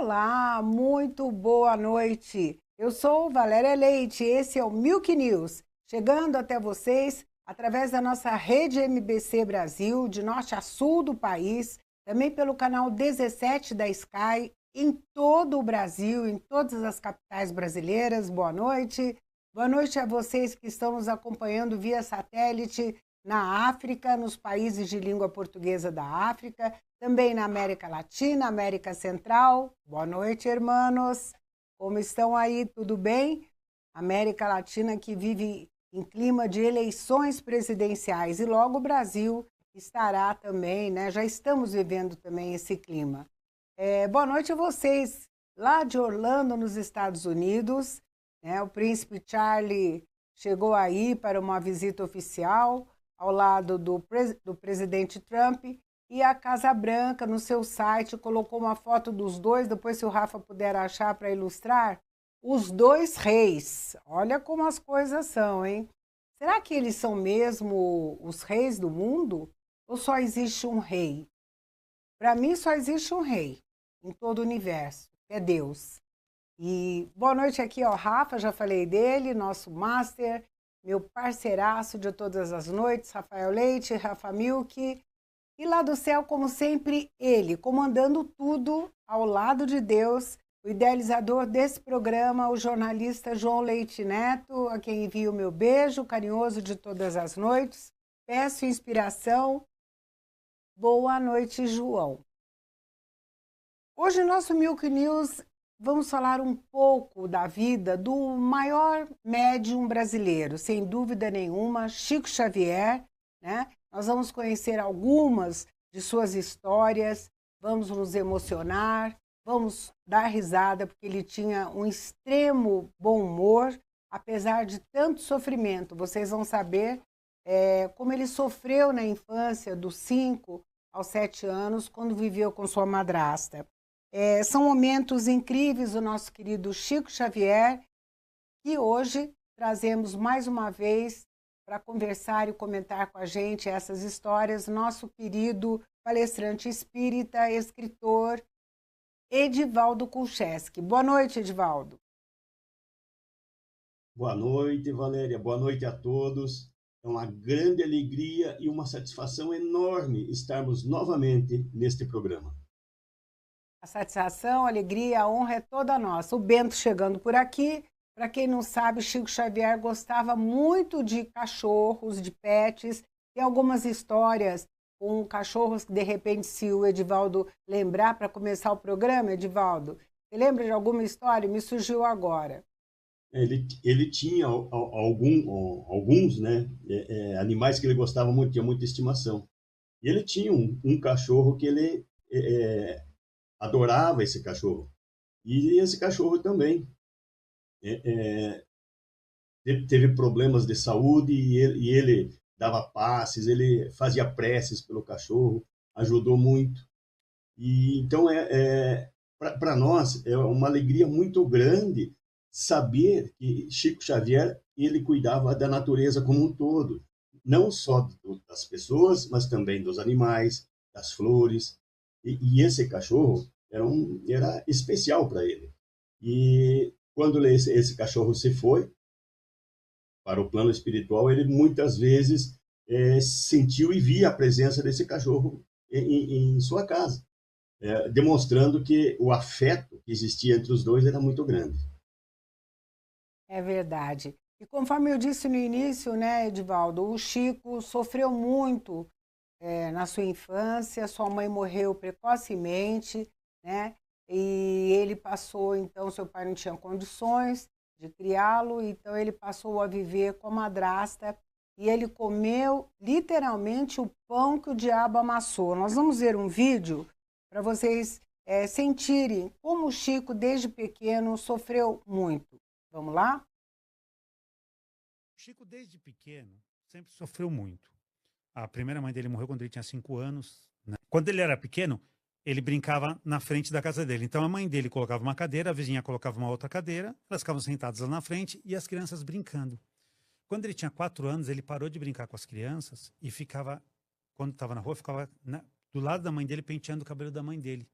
Olá, muito boa noite. Eu sou Valéria Leite, esse é o Milk News, chegando até vocês através da nossa rede MBC Brasil, de norte a sul do país, também pelo canal 17 da Sky, em todo o Brasil, em todas as capitais brasileiras. Boa noite. Boa noite a vocês que estão nos acompanhando via satélite na África, nos países de língua portuguesa da África, também na América Latina, América Central. Boa noite, hermanos. Como estão aí? Tudo bem? América Latina que vive em clima de eleições presidenciais e logo o Brasil estará também, né? Já estamos vivendo também esse clima. Boa noite a vocês lá de Orlando, nos Estados Unidos. Né? O príncipe Charlie chegou aí para uma visita oficial ao lado do presidente Trump, e a Casa Branca, no seu site, colocou uma foto dos dois, depois se o Rafa puder achar para ilustrar, os dois reis. Olha como as coisas são, hein? Será que eles são mesmo os reis do mundo? Ou só existe um rei? Para mim, só existe um rei em todo o universo, que é Deus. E boa noite aqui, ó, Rafa, já falei dele, nosso master, meu parceiraço de todas as noites, Rafael Leite, Rafa Milk. E lá do céu, como sempre, ele, comandando tudo ao lado de Deus, o idealizador desse programa, o jornalista João Leite Neto, a quem envio o meu beijo carinhoso de todas as noites. Peço inspiração. Boa noite, João. Hoje, nosso Milk News, vamos falar um pouco da vida do maior médium brasileiro, sem dúvida nenhuma, Chico Xavier, né? Nós vamos conhecer algumas de suas histórias, vamos nos emocionar, vamos dar risada, porque ele tinha um extremo bom humor, apesar de tanto sofrimento. Vocês vão saber como ele sofreu na infância, dos 5 aos 7 anos, quando viveu com sua madrasta. São momentos incríveis do nosso querido Chico Xavier, que hoje trazemos mais uma vez para conversar e comentar com a gente essas histórias, nosso querido palestrante espírita, escritor, Edivaldo Kulcheski. Boa noite, Edivaldo. Boa noite, Valéria. Boa noite a todos. É uma grande alegria e uma satisfação enorme estarmos novamente neste programa. A satisfação, a alegria, a honra é toda nossa. O Bento chegando por aqui. Para quem não sabe, Chico Xavier gostava muito de cachorros, de pets. Tem algumas histórias com cachorros que, de repente, se o Edivaldo lembrar para começar o programa, Edivaldo, você lembra de alguma história? Me surgiu agora. Ele tinha alguns, né, animais que ele gostava muito, tinha muita estimação. E ele tinha um cachorro que ele adorava esse cachorro. E esse cachorro também teve problemas de saúde e ele dava passes, ele fazia preces pelo cachorro, ajudou muito. E então para nós é uma alegria muito grande saber que Chico Xavier ele cuidava da natureza como um todo, não só das pessoas, mas também dos animais, das flores. E esse cachorro era especial para ele. E quando esse cachorro se foi para o plano espiritual, ele muitas vezes sentiu e via a presença desse cachorro em sua casa, demonstrando que o afeto que existia entre os dois era muito grande. É verdade. E conforme eu disse no início, né, Edivaldo, o Chico sofreu muito na sua infância, sua mãe morreu precocemente, né? E ele passou, então, seu pai não tinha condições de criá-lo, então ele passou a viver com a madrasta e ele comeu literalmente o pão que o diabo amassou. Nós vamos ver um vídeo para vocês sentirem como o Chico, desde pequeno, sofreu muito. Vamos lá? O Chico, desde pequeno, sempre sofreu muito. A primeira mãe dele morreu quando ele tinha 5 anos. Né? Quando ele era pequeno, ele brincava na frente da casa dele. Então a mãe dele colocava uma cadeira, a vizinha colocava uma outra cadeira, elas ficavam sentadas lá na frente e as crianças brincando. Quando ele tinha 4 anos, ele parou de brincar com as crianças e ficava, quando estava na rua, ficava do lado da mãe dele penteando o cabelo da mãe dele.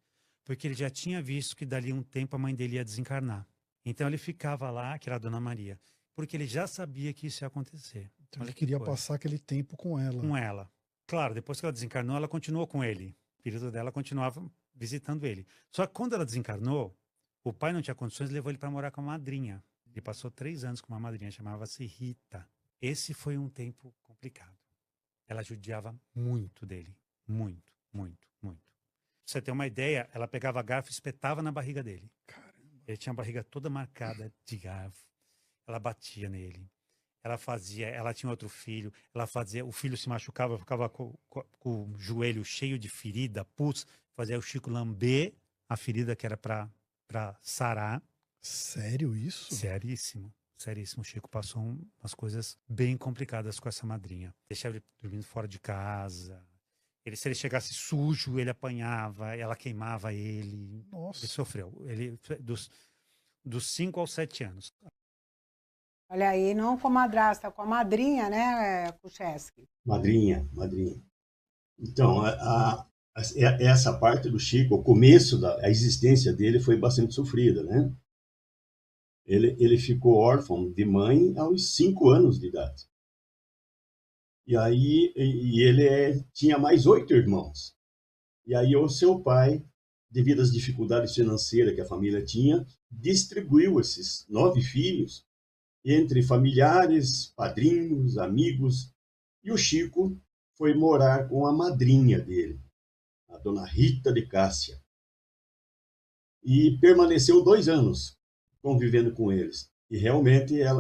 porque ele já tinha visto que dali um tempo a mãe dele ia desencarnar. Então ele ficava lá, que era a Dona Maria, porque ele já sabia que isso ia acontecer. Então Olha ele que queria coisa. passar aquele tempo com ela. Com ela. Claro, depois que ela desencarnou, ela continuou com ele. O espírito dela continuava visitando ele. Só que quando ela desencarnou, o pai não tinha condições e levou ele para morar com a madrinha. Ele passou 3 anos com uma madrinha, chamava-se Rita. Esse foi um tempo complicado. Ela judiava muito dele. Muito, muito, muito. Pra você ter uma ideia, ela pegava garfo e espetava na barriga dele. Caramba. Ele tinha a barriga toda marcada de garfo. Ela batia nele. Ela tinha outro filho, o filho se machucava, ficava com o joelho cheio de ferida, pus, fazia o Chico lamber a ferida que era para sarar. Sério isso? Seríssimo, seríssimo. O Chico passou umas coisas bem complicadas com essa madrinha. Deixava ele dormindo fora de casa. Se ele chegasse sujo, ele apanhava, ela queimava ele. Nossa. Ele sofreu. Dos 5 aos 7 anos. Olha aí, não com a madrasta, com a madrinha, né, Kucheski? Madrinha. Então, essa parte do Chico, o começo da existência dele foi bastante sofrida, né? Ele ficou órfão de mãe aos 5 anos de idade. E aí ele tinha mais 8 irmãos. E aí o seu pai, devido às dificuldades financeiras que a família tinha, distribuiu esses 9 filhos entre familiares, padrinhos, amigos, e o Chico foi morar com a madrinha dele, a dona Rita de Cássia, e permaneceu 2 anos convivendo com eles. E realmente a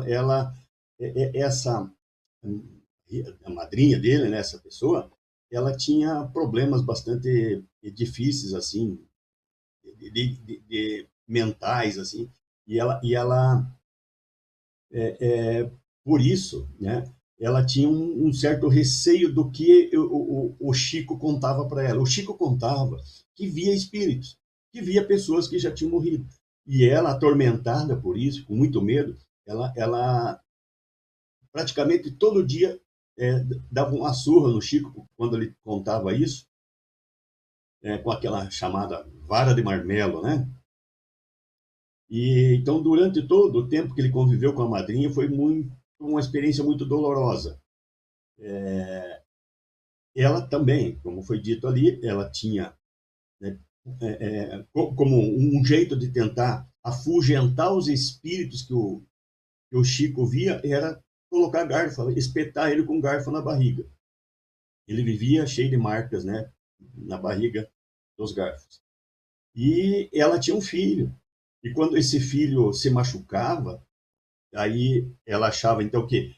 madrinha dele, né, essa pessoa, ela tinha problemas bastante difíceis, assim, de mentais, assim, e ela por isso, né, ela tinha um certo receio do que o Chico contava para ela. O Chico contava que via espíritos, que via pessoas que já tinham morrido. E ela, atormentada por isso, com muito medo, ela praticamente todo dia dava uma surra no Chico quando ele contava isso, com aquela chamada vara de marmelo, né? E então, durante todo o tempo que ele conviveu com a madrinha, foi uma experiência muito dolorosa. Ela também, como foi dito ali, ela tinha, né, como um jeito de tentar afugentar os espíritos que o Chico via, era colocar garfo, espetar ele com garfo na barriga. Ele vivia cheio de marcas, né, na barriga dos garfos. E ela tinha um filho. E quando esse filho se machucava, aí ela achava então que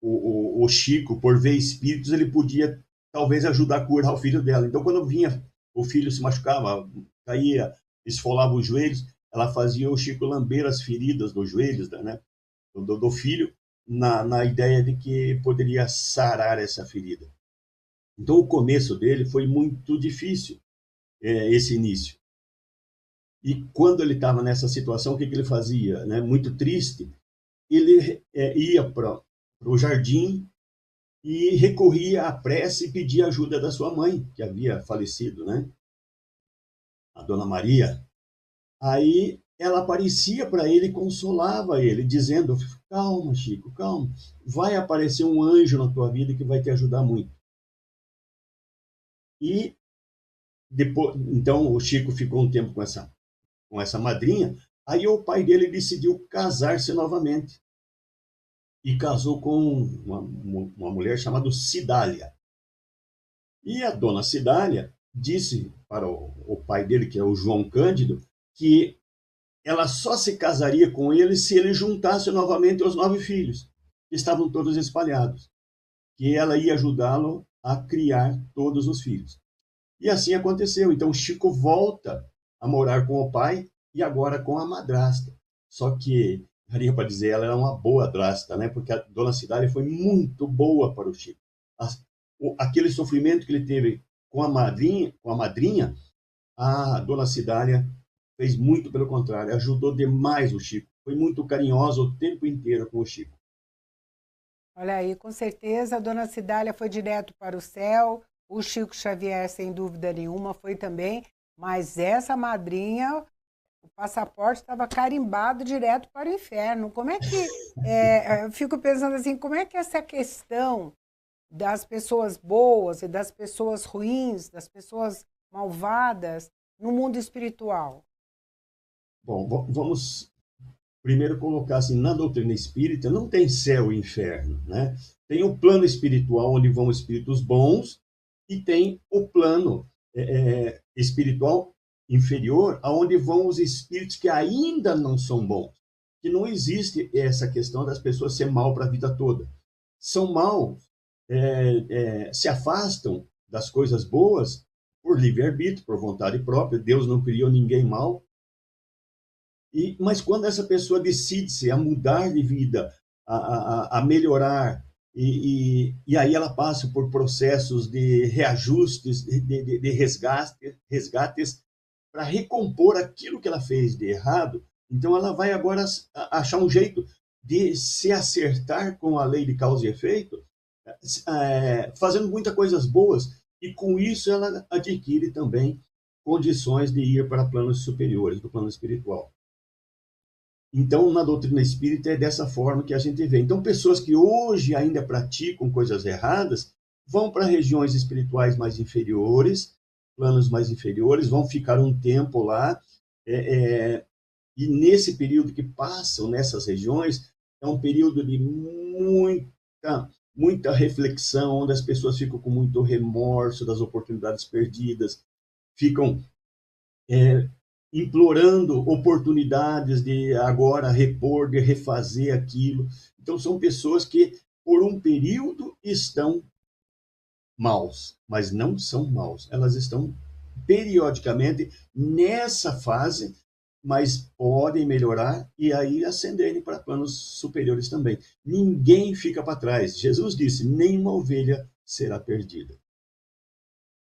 o Chico, por ver espíritos, ele podia talvez ajudar a curar o filho dela. Então, quando vinha o filho se machucava, caía, esfolava os joelhos, ela fazia o Chico lamber as feridas dos joelhos, né, do filho, na ideia de que poderia sarar essa ferida. Então, o começo dele foi muito difícil, esse início. E quando ele estava nessa situação, o que ele fazia? Né? Muito triste, ele ia para o jardim e recorria à prece e pedia ajuda da sua mãe, que havia falecido, né? A Dona Maria. Aí ela aparecia para ele e consolava ele, dizendo: calma, Chico, calma, vai aparecer um anjo na tua vida que vai te ajudar muito. E depois, então o Chico ficou um tempo com essa madrinha. Aí o pai dele decidiu casar-se novamente. E casou com uma mulher chamada Cidália. E a dona Cidália disse para o pai dele, que é o João Cândido, que ela só se casaria com ele se ele juntasse novamente os 9 filhos, que estavam todos espalhados. Que ela ia ajudá-lo a criar todos os filhos. E assim aconteceu. Então Chico volta a morar com o pai e agora com a madrasta. Só que, daria para dizer, ela era uma boa madrasta, né? Porque a dona Cidália foi muito boa para o Chico. Aquele sofrimento que ele teve com a madrinha, a dona Cidália fez muito pelo contrário, ajudou demais o Chico. Foi muito carinhosa o tempo inteiro com o Chico. Olha aí, com certeza a dona Cidália foi direto para o céu, o Chico Xavier, sem dúvida nenhuma, foi também. Mas essa madrinha, o passaporte estava carimbado direto para o inferno. Como é que... eu fico pensando assim, como é que essa questão das pessoas boas e das pessoas ruins, das pessoas malvadas, no mundo espiritual? Bom, vamos primeiro colocar assim, na doutrina espírita não tem céu e inferno, né? Tem o plano espiritual onde vão espíritos bons e tem o plano espiritual inferior, aonde vão os espíritos que ainda não são bons. Que não existe essa questão das pessoas ser mal para a vida toda. São maus, se afastam das coisas boas por livre-arbítrio, por vontade própria. Deus não criou ninguém mal. Mas quando essa pessoa decide-se a mudar de vida, a melhorar, e aí ela passa por processos de reajustes, de resgates, para recompor aquilo que ela fez de errado, então ela vai agora achar um jeito de se acertar com a lei de causa e efeito, fazendo muitas coisas boas, e com isso ela adquire também condições de ir para planos superiores, do plano espiritual. Então, na doutrina espírita é dessa forma que a gente vê. Então, pessoas que hoje ainda praticam coisas erradas vão para regiões espirituais mais inferiores, planos mais inferiores, vão ficar um tempo lá, e nesse período que passam nessas regiões, é um período de muita reflexão, onde as pessoas ficam com muito remorso das oportunidades perdidas, ficam implorando oportunidades de agora repor, de refazer aquilo. Então, são pessoas que, por um período, estão maus, mas não são maus. Elas estão periodicamente nessa fase, mas podem melhorar e aí ascenderem para planos superiores também. Ninguém fica para trás. Jesus disse, nenhuma ovelha será perdida.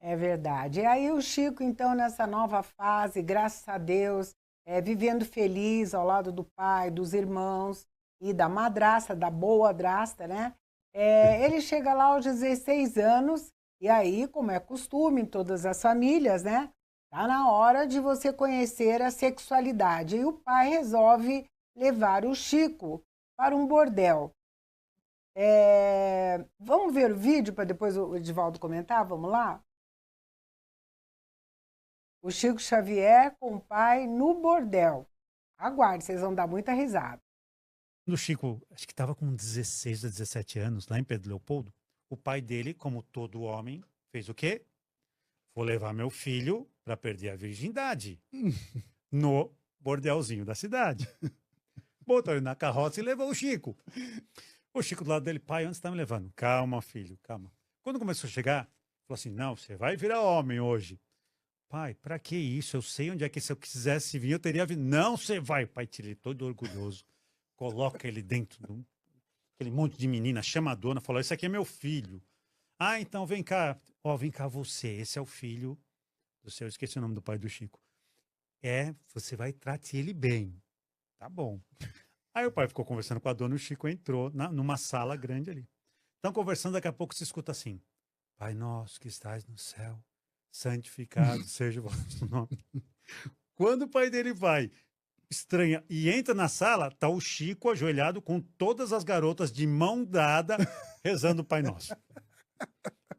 É verdade. E aí o Chico, então, nessa nova fase, graças a Deus, vivendo feliz ao lado do pai, dos irmãos e da madrasta, da boa-drasta, né? Ele chega lá aos 16 anos e aí, como é costume em todas as famílias, né? Tá na hora de você conhecer a sexualidade. E o pai resolve levar o Chico para um bordel. Vamos ver o vídeo para depois o Edivaldo comentar? Vamos lá? O Chico Xavier com o pai no bordel. Aguarde, vocês vão dar muita risada. Quando o Chico, acho que estava com 16 a 17 anos, lá em Pedro Leopoldo, o pai dele, como todo homem, fez o quê? Vou levar meu filho para perder a virgindade no bordelzinho da cidade. Botou ele na carroça e levou o Chico. O Chico do lado dele, pai, onde você está me levando? Calma, filho, calma. Quando começou a chegar, falou assim, não, você vai virar homem hoje. Pai, pra que isso? Eu sei onde é que se eu quisesse vir, eu teria vindo. Não, você vai. O pai tira ele todo orgulhoso, coloca ele dentro de aquele monte de menina, chama a dona, fala, esse aqui é meu filho. Ah, então vem cá. Ó, vem cá você, esse é o filho do seu, esqueci o nome do pai do Chico. Você vai tratar ele bem. Tá bom. Aí o pai ficou conversando com a dona e o Chico entrou numa sala grande ali. Estão conversando, daqui a pouco se escuta assim, Pai nosso que estás no céu, santificado seja o vosso nome. Quando o pai dele vai, estranha, e entra na sala, tá o Chico ajoelhado com todas as garotas de mão dada, rezando o Pai Nosso.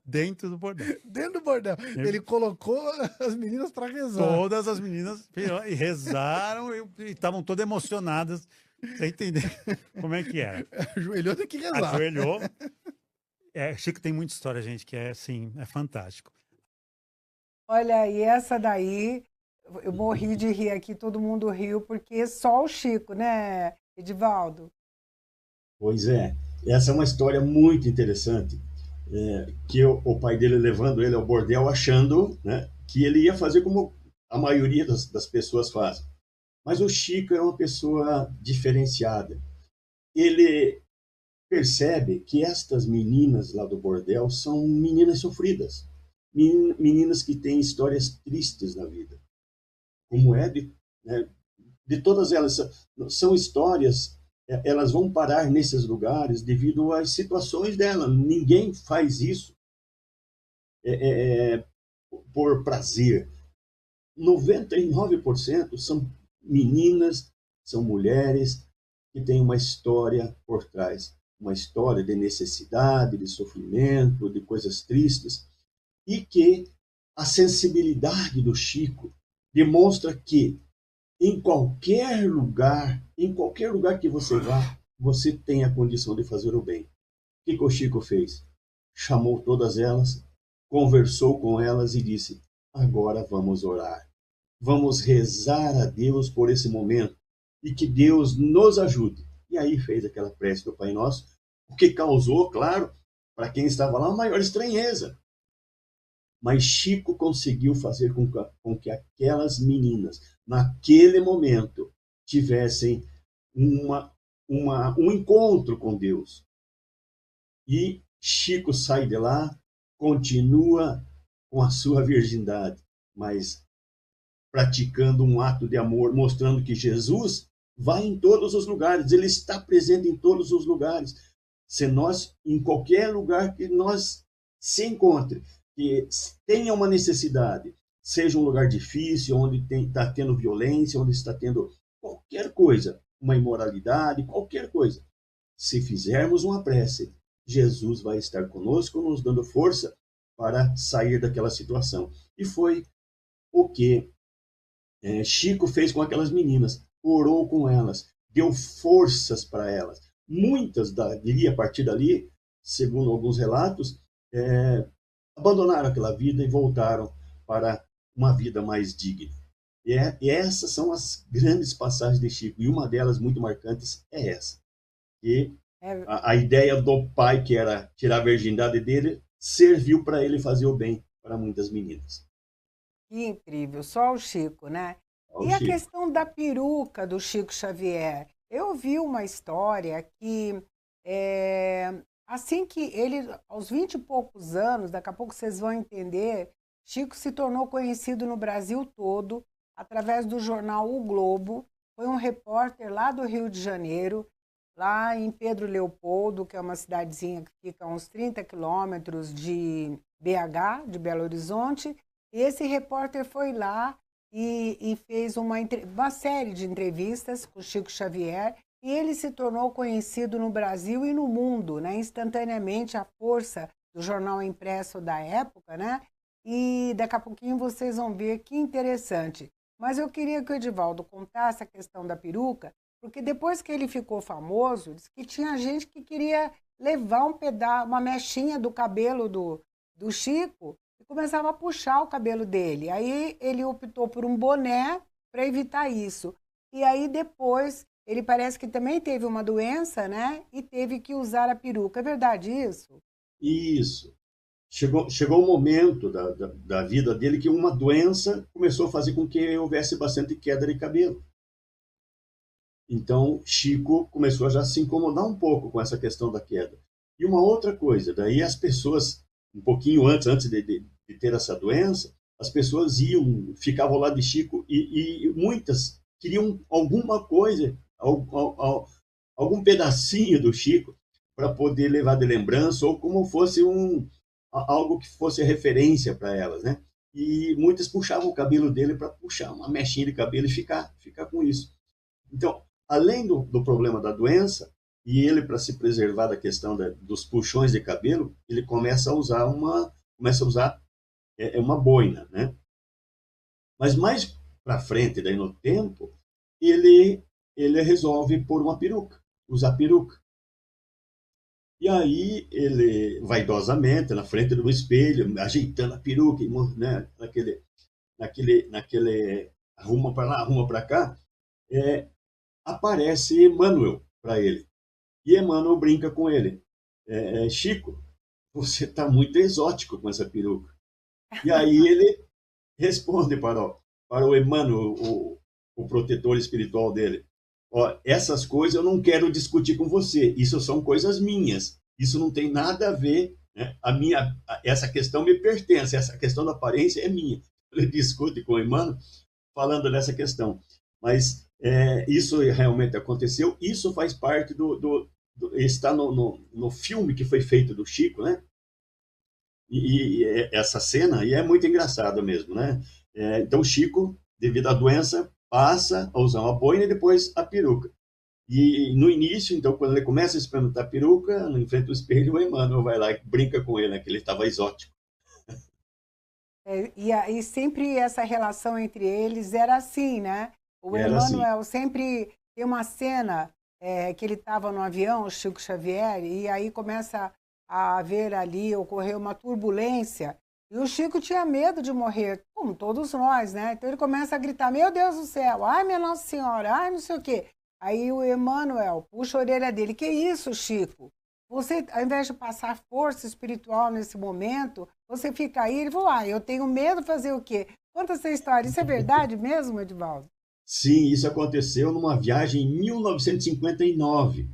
Dentro do bordel. Dentro do bordel. Ele colocou as meninas para rezar. Todas as meninas e rezaram e estavam todas emocionadas. Você entendeu como é que era? Ajoelhou, tem que rezar. Ajoelhou. Chico tem muita história, gente, que assim, é fantástico. Olha, e essa daí, eu morri de rir aqui, todo mundo riu, porque só o Chico, né, Edivaldo? Pois é, essa é uma história muito interessante, que o pai dele levando ele ao bordel achando, né, que ele ia fazer como a maioria das pessoas fazem. Mas o Chico é uma pessoa diferenciada. Ele percebe que estas meninas lá do bordel são meninas sofridas, meninas que têm histórias tristes na vida. Como de todas elas, são histórias, elas vão parar nesses lugares devido às situações dela. Ninguém faz isso por prazer. 99% são meninas, são mulheres que têm uma história por trás, uma história de necessidade, de sofrimento, de coisas tristes, e que a sensibilidade do Chico demonstra que em qualquer lugar que você vá, você tem a condição de fazer o bem. O que o Chico fez? Chamou todas elas, conversou com elas e disse: agora vamos orar. Vamos rezar a Deus por esse momento e que Deus nos ajude. E aí fez aquela prece do Pai Nosso, o que causou, claro, para quem estava lá, uma maior estranheza. Mas Chico conseguiu fazer com que aquelas meninas, naquele momento, tivessem um encontro com Deus. E Chico sai de lá, continua com a sua virgindade, mas praticando um ato de amor, mostrando que Jesus vai em todos os lugares, ele está presente em todos os lugares. Se nós, em qualquer lugar que nós se encontre, que tenha uma necessidade, seja um lugar difícil, onde está tendo violência, onde está tendo qualquer coisa, uma imoralidade, qualquer coisa, se fizermos uma prece, Jesus vai estar conosco, nos dando força para sair daquela situação. E foi o que Chico fez com aquelas meninas, orou com elas, deu forças para elas. Muitas dali, a partir dali, segundo alguns relatos, abandonaram aquela vida e voltaram para uma vida mais digna. E essas são as grandes passagens de Chico, e uma delas muito marcantes é essa. E a ideia do pai, que era tirar a virgindade dele, serviu para ele fazer o bem para muitas meninas. Que incrível, só o Chico, né? Ao E a Chico. questão da peruca do Chico Xavier? Eu vi uma história que, assim que ele, aos 20 e poucos anos, daqui a pouco vocês vão entender, Chico se tornou conhecido no Brasil todo, através do jornal O Globo. Foi um repórter lá do Rio de Janeiro, lá em Pedro Leopoldo, que é uma cidadezinha que fica a uns 30 quilômetros de BH, de Belo Horizonte. E esse repórter foi lá e fez uma série de entrevistas com o Chico Xavier, e ele se tornou conhecido no Brasil e no mundo, né? Instantaneamente, a força do jornal impresso da época, né? E daqui a pouquinho vocês vão ver que interessante. Mas eu queria que o Edivaldo contasse a questão da peruca, porque depois que ele ficou famoso, disse que tinha gente que queria levar uma mechinha do cabelo do Chico e começava a puxar o cabelo dele. Aí ele optou por um boné para evitar isso. E aí depois ele parece que também teve uma doença, né? E teve que usar a peruca. É verdade isso? Isso. Chegou um momento da vida dele que uma doença começou a fazer com que houvesse bastante queda de cabelo. Então, Chico começou a já se incomodar um pouco com essa questão da queda. E uma outra coisa, daí as pessoas, um pouquinho antes de ter essa doença, as pessoas ficavam lá de Chico e muitas queriam alguma coisa, algum pedacinho do Chico para poder levar de lembrança ou como fosse algo que fosse referência para elas, né? E muitas puxavam o cabelo dele para puxar uma mechinha de cabelo e ficar com isso. Então, além do problema da doença, e ele, para se preservar da questão dos puxões de cabelo, ele começa a usar uma boina, né? Mas mais para frente, daí no tempo, ele resolve pôr uma peruca, usar peruca. E aí ele, vaidosamente, na frente do espelho, ajeitando a peruca, né? naquele arruma para lá, arruma para cá, aparece Emmanuel para ele. E Emmanuel brinca com ele. Chico, você está muito exótico com essa peruca. E aí ele responde para o Emmanuel, o protetor espiritual dele. Essas coisas eu não quero discutir com você. Isso são coisas minhas. Isso não tem nada a ver. Né? Essa questão me pertence. Essa questão da aparência é minha. Ele discute com o Emmanuel falando dessa questão. Mas isso realmente aconteceu. Isso faz parte está no filme que foi feito do Chico, né? E essa cena, e é muito engraçado mesmo, né? Então, o Chico, devido à doença, passa a usar uma boina e depois a peruca. E no início, então, quando ele começa a experimentar a peruca, em frente ao espelho, o Emmanuel vai lá e brinca com ele, né, que ele estava exótico. E sempre essa relação entre eles era assim, né? O Era assim. Emmanuel sempre tem uma cena que ele estava no avião, o Chico Xavier, e aí começa a haver ali, ocorreu uma turbulência, e o Chico tinha medo de morrer, como todos nós, né? Então ele começa a gritar, meu Deus do céu, ai minha Nossa Senhora, ai não sei o quê. Aí o Emmanuel puxa a orelha dele, que isso, Chico? Você, ao invés de passar força espiritual nesse momento, você fica aí, ele falou, eu tenho medo de fazer o quê? Conta essa história, isso é verdade mesmo, Edivaldo? Sim, isso aconteceu numa viagem em 1959.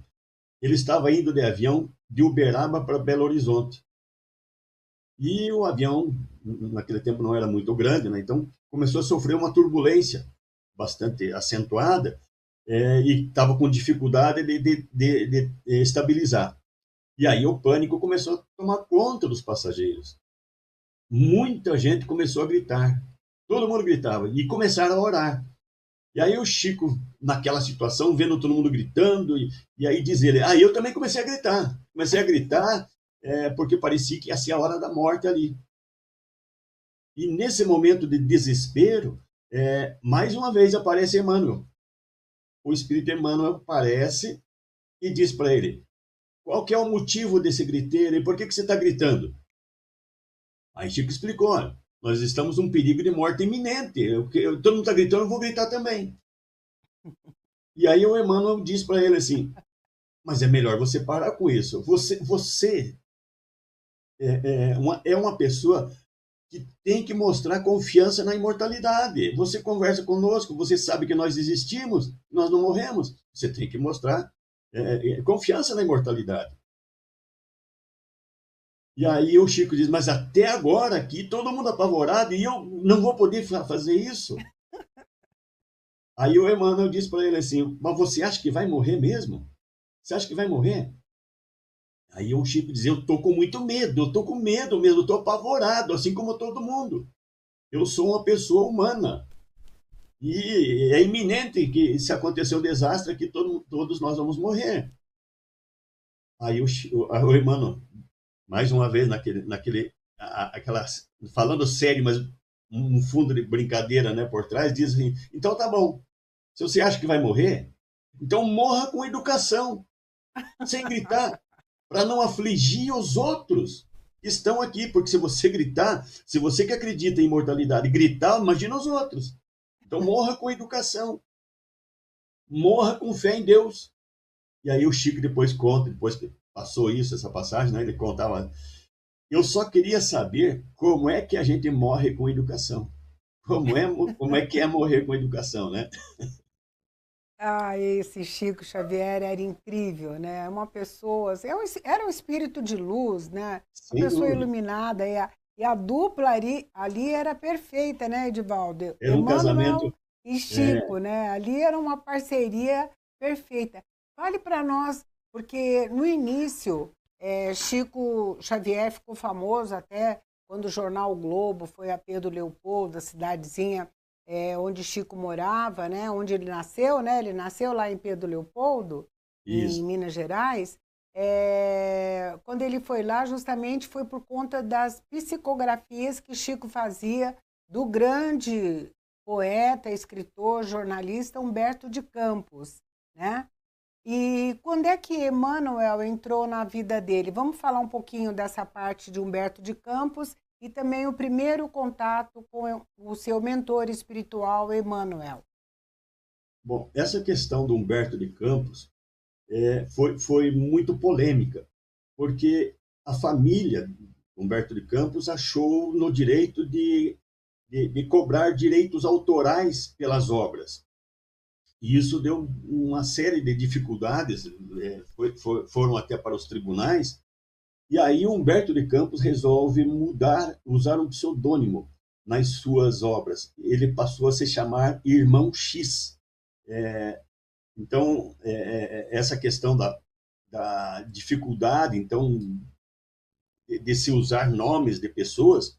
Ele estava indo de avião de Uberaba para Belo Horizonte. E o avião, naquele tempo, não era muito grande, né? Então começou a sofrer uma turbulência bastante acentuada, e estava com dificuldade de estabilizar. E aí o pânico começou a tomar conta dos passageiros. Muita gente começou a gritar. Todo mundo gritava. E começaram a orar. E aí o Chico, naquela situação, vendo todo mundo gritando, e aí diz ele, eu também comecei a gritar. Comecei a gritar porque parecia que ia ser a hora da morte ali. E nesse momento de desespero, mais uma vez aparece Emmanuel. O Espírito Emmanuel aparece e diz para ele, qual que é o motivo desse griteiro e por que você está gritando? Aí Chico explicou, olha, nós estamos num perigo de morte iminente. Todo mundo está gritando, eu vou gritar também. E aí o Emmanuel diz para ele assim, mas é melhor você parar com isso. Você é uma pessoa que tem que mostrar confiança na imortalidade. Você conversa conosco, você sabe que nós existimos, nós não morremos. Você tem que mostrar confiança na imortalidade. E aí o Chico diz, mas até agora aqui todo mundo apavorado e eu não vou poder fazer isso? Aí o Emmanuel diz para ele assim, mas você acha que vai morrer mesmo? Você acha que vai morrer? Aí o Chico diz, eu estou com muito medo, eu estou com medo mesmo, eu estou apavorado, assim como todo mundo. Eu sou uma pessoa humana. E é iminente que, se acontecer um desastre, que todos nós vamos morrer. Aí o Emmanuel, mais uma vez, falando sério, mas um fundo de brincadeira, né, por trás, diz assim, então tá bom, se você acha que vai morrer, então morra com educação, sem gritar, para não afligir os outros que estão aqui, porque se você gritar, se você que acredita em imortalidade gritar, imagina os outros. Então morra com educação, morra com fé em Deus. E aí o Chico depois conta, depois que passou isso, essa passagem, né, ele contava, eu só queria saber como é que a gente morre com educação. Como é que é morrer com educação, né? Esse Chico Xavier era incrível, né? Uma pessoa, assim, era um espírito de luz, né? Uma Sem pessoa dúvida. iluminada. E a dupla ali era perfeita, né, Edivaldo? Era um Emmanuel casamento. e É, Chico, né? Ali era uma parceria perfeita. Fale para nós, porque no início, Chico Xavier ficou famoso até quando o jornal o Globo foi a Pedro Leopoldo, a cidadezinha onde Chico morava, né, onde ele nasceu, né, ele nasceu lá em Pedro Leopoldo, em isso. Minas Gerais. Quando ele foi lá, justamente foi por conta das psicografias que Chico fazia do grande poeta, escritor, jornalista Humberto de Campos, né? E quando é que Emmanuel entrou na vida dele? Vamos falar um pouquinho dessa parte de Humberto de Campos e também o primeiro contato com o seu mentor espiritual, Emmanuel. Bom, essa questão do Humberto de Campos foi muito polêmica, porque a família Humberto de Campos achou no direito de cobrar direitos autorais pelas obras. E isso deu uma série de dificuldades, foram até para os tribunais, e aí Humberto de Campos resolve usar um pseudônimo nas suas obras. Ele passou a se chamar Irmão X. Então, essa questão da dificuldade, então, de se usar nomes de pessoas,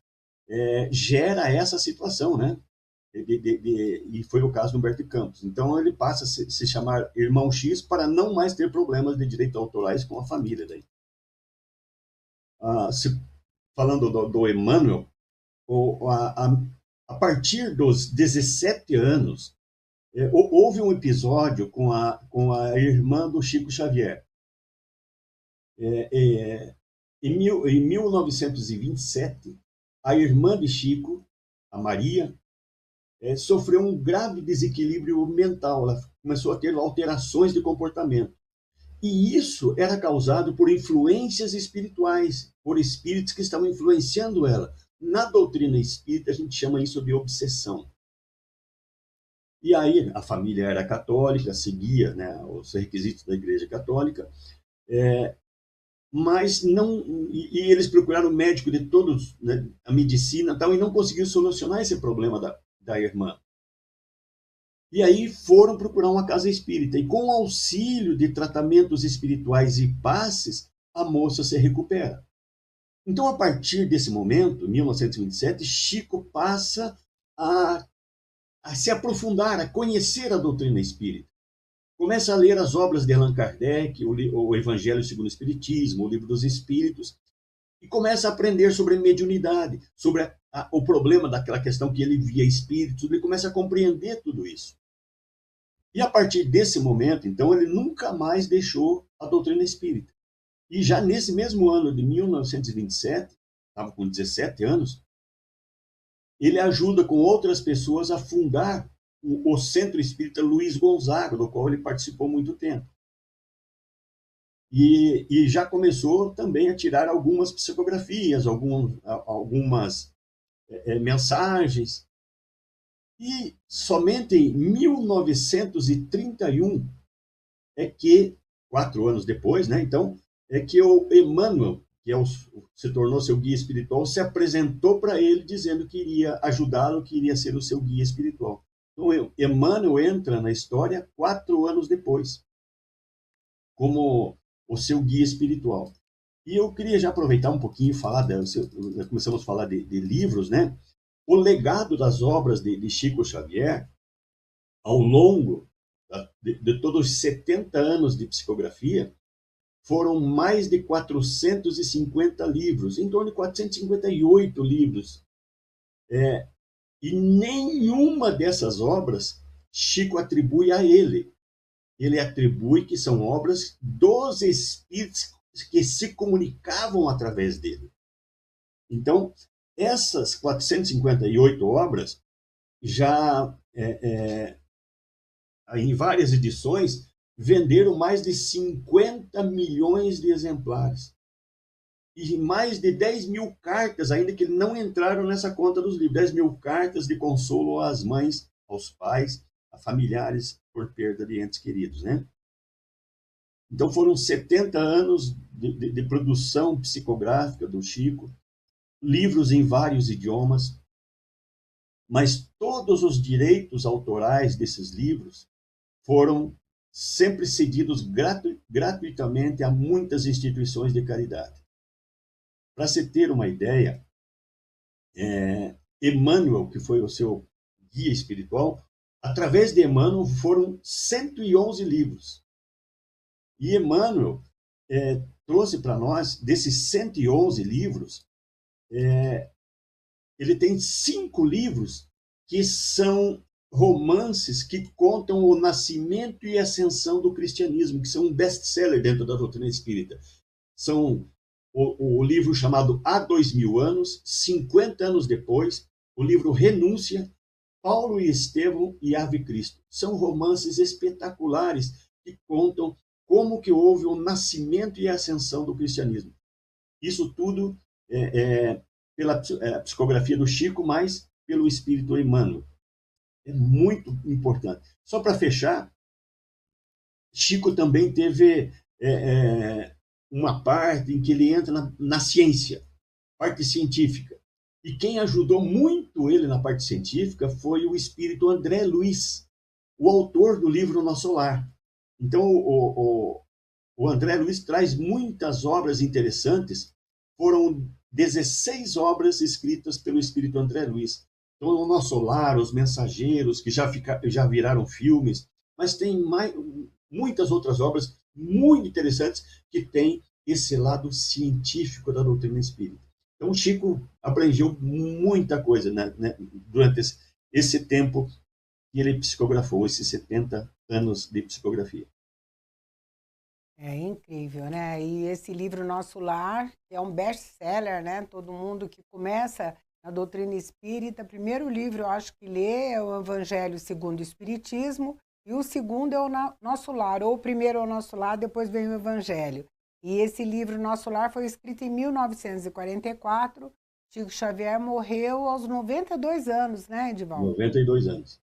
gera essa situação, né? E foi o caso do Humberto de Campos. Então, ele passa a se chamar Irmão X para não mais ter problemas de direitos autorais com a família. Daí. Falando do Emmanuel, a partir dos 17 anos, houve um episódio com a irmã do Chico Xavier. Em 1927, a irmã de Chico, a Maria, sofreu um grave desequilíbrio mental. Ela começou a ter alterações de comportamento. E isso era causado por influências espirituais, por espíritos que estavam influenciando ela. Na doutrina espírita, a gente chama isso de obsessão. E aí, a família era católica, seguia, né, os requisitos da Igreja Católica, mas não. E eles procuraram o médico de todos, né, a medicina e tal, e não conseguiu solucionar esse problema da irmã. E aí foram procurar uma casa espírita. E com o auxílio de tratamentos espirituais e passes, a moça se recupera. Então, a partir desse momento, 1927, Chico passa a se aprofundar, a conhecer a doutrina espírita. Começa a ler as obras de Allan Kardec, o Evangelho segundo o Espiritismo, o Livro dos Espíritos, e começa a aprender sobre mediunidade, sobre o problema daquela questão que ele via espíritos, ele começa a compreender tudo isso. E a partir desse momento, então, ele nunca mais deixou a doutrina espírita. E já nesse mesmo ano de 1927, estava com 17 anos, ele ajuda com outras pessoas a fundar o Centro Espírita Luiz Gonzaga, do qual ele participou muito tempo. E já começou também a tirar algumas psicografias, algumas mensagens. E somente em 1931 é que, 4 anos depois, né, então, é que o Emmanuel, que se tornou seu guia espiritual, se apresentou para ele dizendo que iria ajudá-lo, que iria ser o seu guia espiritual. Então, Emmanuel entra na história 4 anos depois, como o seu guia espiritual. E eu queria já aproveitar um pouquinho e falar, já começamos a falar de livros, né? O legado das obras de Chico Xavier, ao longo de todos os 70 anos de psicografia, foram mais de 450 livros, em torno de 458 livros. E nenhuma dessas obras Chico atribui a ele. Ele atribui que são obras dos espíritos que se comunicavam através dele. Então, essas 458 obras, já em várias edições, venderam mais de 50 milhões de exemplares. E mais de 10 mil cartas, ainda que não entraram nessa conta dos livros, 10 mil cartas de consolo às mães, aos pais, a familiares por perda de entes queridos, né? Então foram 70 anos de produção psicográfica do Chico, livros em vários idiomas, mas todos os direitos autorais desses livros foram sempre cedidos gratuitamente a muitas instituições de caridade. Para se ter uma ideia, Emmanuel, que foi o seu guia espiritual, através de Emmanuel foram 111 livros. E Emmanuel trouxe para nós, desses 111 livros, ele tem 5 livros que são romances que contam o nascimento e ascensão do cristianismo, que são um best-seller dentro da doutrina espírita. São o livro chamado Há 2000 anos, 50 anos depois, o livro Renúncia, Paulo e Estevão e Ave Cristo. São romances espetaculares que contam como que houve o nascimento e a ascensão do cristianismo. Isso tudo pela psicografia do Chico, mas pelo espírito Emmanuel. É muito importante. Só para fechar, Chico também teve uma parte em que ele entra na ciência, parte científica. E quem ajudou muito ele na parte científica foi o espírito André Luiz, o autor do livro Nosso Lar. Então, o André Luiz traz muitas obras interessantes. Foram 16 obras escritas pelo espírito André Luiz. Então, o Nosso Lar, Os Mensageiros, que já viraram filmes, mas tem muitas outras obras muito interessantes que têm esse lado científico da doutrina espírita. Então, o Chico abrangeu muita coisa, né, durante esse tempo que ele psicografou, esses 70 anos de psicografia. É incrível, né? E esse livro Nosso Lar é um best-seller, né? Todo mundo que começa na doutrina espírita, primeiro livro eu acho que lê é o Evangelho segundo o Espiritismo, e o segundo é o Nosso Lar, ou o primeiro é o Nosso Lar, depois vem o Evangelho. E esse livro Nosso Lar foi escrito em 1944. Chico Xavier morreu aos 92 anos, né, Edivaldo? 92 anos.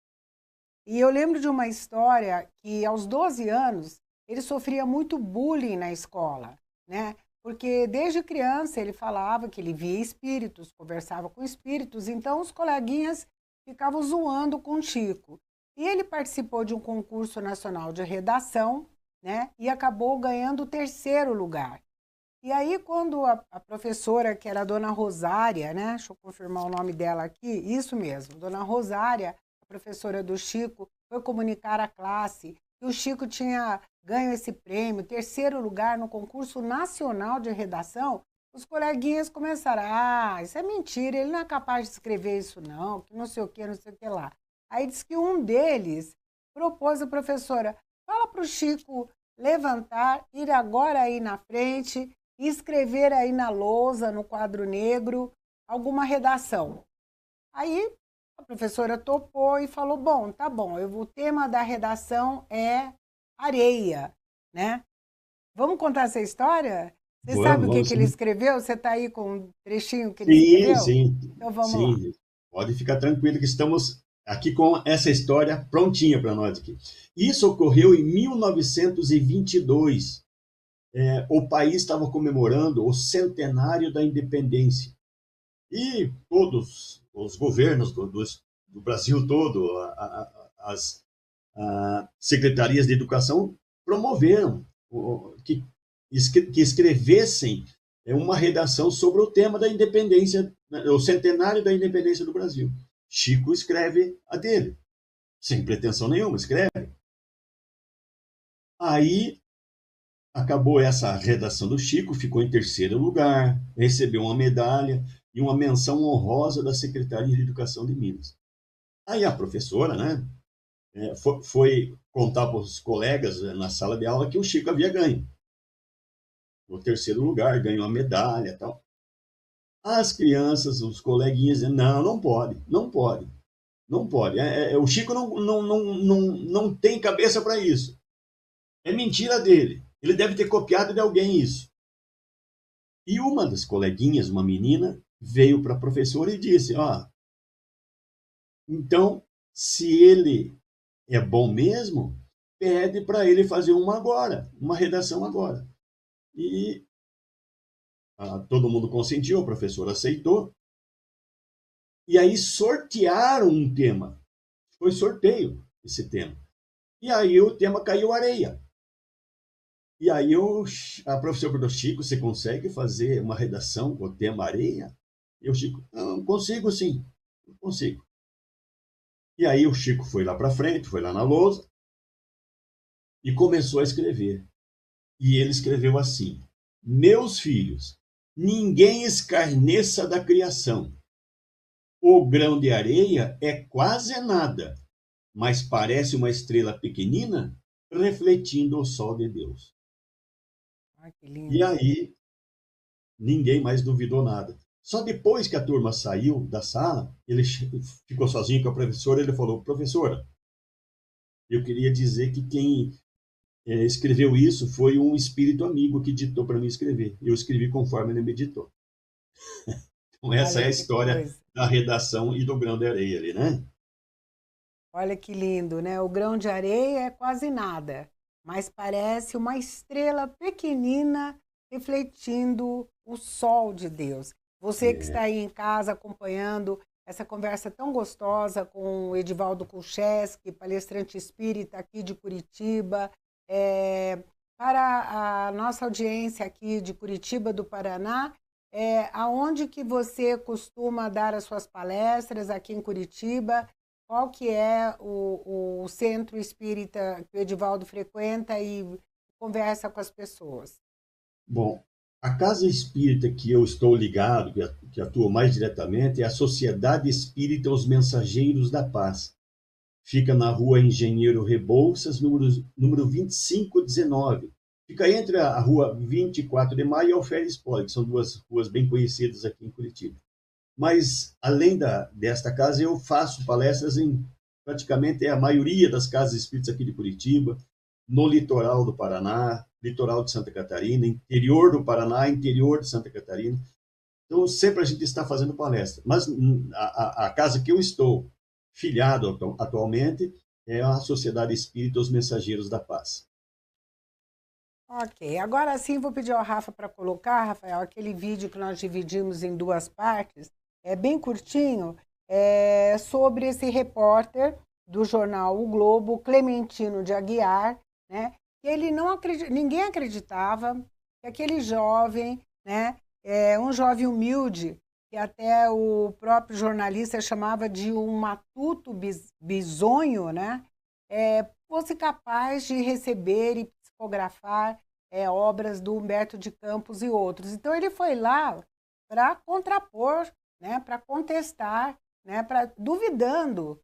E eu lembro de uma história que aos 12 anos ele sofria muito bullying na escola, né? Porque desde criança ele falava que ele via espíritos, conversava com espíritos, então os coleguinhas ficavam zoando com o Chico. E ele participou de um concurso nacional de redação, né? E acabou ganhando o 3º lugar. E aí, quando a professora, que era a dona Rosária, né? Deixa eu confirmar o nome dela aqui, isso mesmo, dona Rosária, a professora do Chico, foi comunicar à classe que o Chico tinha ganho esse prêmio, 3º lugar no concurso nacional de redação. Os coleguinhas começaram, isso é mentira, ele não é capaz de escrever isso não, que não sei o que, não sei o que lá. Aí diz que um deles propôs à professora, fala para o Chico levantar, ir agora aí na frente e escrever aí na lousa, no quadro negro, alguma redação. Aí a professora topou e falou, bom, tá bom, o tema da redação é areia, né? Vamos contar essa história? Você sabe o que ele escreveu? Você está aí com um trechinho que ele escreveu? Sim, então vamos lá. Pode ficar tranquilo que estamos aqui com essa história prontinha para nós aqui. Isso ocorreu em 1922. O país estava comemorando o centenário da independência. E todos os governos do Brasil todo, as secretarias de educação promoveram que escrevessem uma redação sobre o tema da independência, o centenário da independência do Brasil. Chico escreve a dele, sem pretensão nenhuma, escreve. Aí acabou essa redação do Chico, ficou em 3º lugar, recebeu uma medalha e uma menção honrosa da Secretaria de Educação de Minas. Aí a professora, né, foi contar para os colegas na sala de aula que o Chico havia ganho. No 3º lugar, ganhou a medalha e tal. As crianças, os coleguinhas, não pode. O Chico não tem cabeça para isso. É mentira dele. Ele deve ter copiado de alguém isso. E uma das coleguinhas, uma menina, veio para a professora e disse, então, se ele é bom mesmo, pede para ele fazer uma redação agora. E todo mundo consentiu, a professora aceitou. E aí sortearam um tema. Foi sorteio esse tema. E aí o tema caiu areia. E aí a professora perguntou, Chico, você consegue fazer uma redação com o tema areia? E o Chico, não, consigo sim, consigo. E aí o Chico foi lá para frente, foi lá na lousa e começou a escrever. E ele escreveu assim, meus filhos, ninguém escarneça da criação. O grão de areia é quase nada, mas parece uma estrela pequenina refletindo o sol de Deus. Que lindo. E aí, ninguém mais duvidou nada. Só depois que a turma saiu da sala, ele ficou sozinho com a professora, ele falou, professora, eu queria dizer que quem escreveu isso foi um espírito amigo que ditou para mim escrever. Eu escrevi conforme ele me ditou. Então, essa é a história da redação e do grão de areia ali, né? Olha que lindo, né? O grão de areia é quase nada, mas parece uma estrela pequenina refletindo o sol de Deus. Você que está aí em casa acompanhando essa conversa tão gostosa com o Edivaldo Kulcheski, palestrante espírita aqui de Curitiba, para a nossa audiência aqui de Curitiba, do Paraná, aonde que você costuma dar as suas palestras aqui em Curitiba? Qual que é o centro espírita que o Edivaldo frequenta e conversa com as pessoas? Bom, a casa espírita que eu estou ligado, que atua mais diretamente, é a Sociedade Espírita Os Mensageiros da Paz. Fica na rua Engenheiro Rebouças, número 2519. Fica entre a rua 24 de Maio e Alferes Poli, que são duas ruas bem conhecidas aqui em Curitiba. Mas, além desta casa, eu faço palestras em praticamente a maioria das casas espíritas aqui de Curitiba, no litoral do Paraná, litoral de Santa Catarina, interior do Paraná, interior de Santa Catarina. Então, sempre a gente está fazendo palestra. Mas a casa que eu estou filiado atualmente é a Sociedade Espírita Os Mensageiros da Paz. Ok, agora sim vou pedir ao Rafa para colocar, Rafael, aquele vídeo que nós dividimos em duas partes, é bem curtinho, sobre esse repórter do jornal O Globo, Clementino de Aguiar, né? Que ele não ninguém acreditava que aquele jovem, né, um jovem humilde, que até o próprio jornalista chamava de um matuto bisonho, né, fosse capaz de receber e psicografar obras do Humberto de Campos e outros. Então ele foi lá para contrapor, né, para contestar, né, duvidando